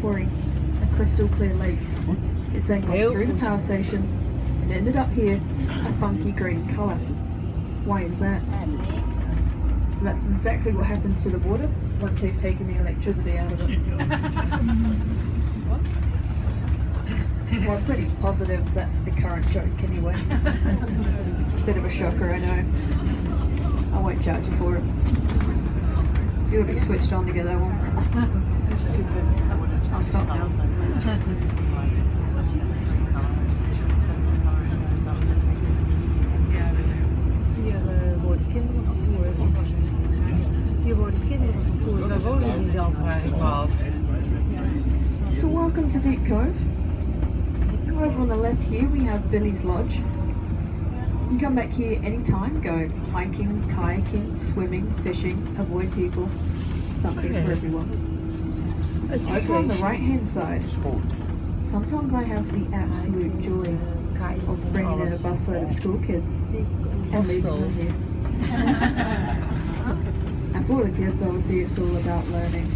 quarry, a crystal clear lake. It's then gone through the power station and ended up here, a funky green colour. Why is that? That's exactly what happens to the water once they've taken the electricity out of it. Well, I'm pretty positive that's the current joke anyway. Bit of a shocker, I know. I won't charge you for it. You already switched on to get that one. I'll stop now. So welcome to Deep Cove. Over on the left here we have Billy's Lodge. You can come back here anytime, go hiking, kayaking, swimming, fishing, avoid people. Something for everyone. Over on the right hand side, sometimes I have the absolute joy of bringing in a busload of school kids and leaving them here. And for the kids, obviously it's all about learning.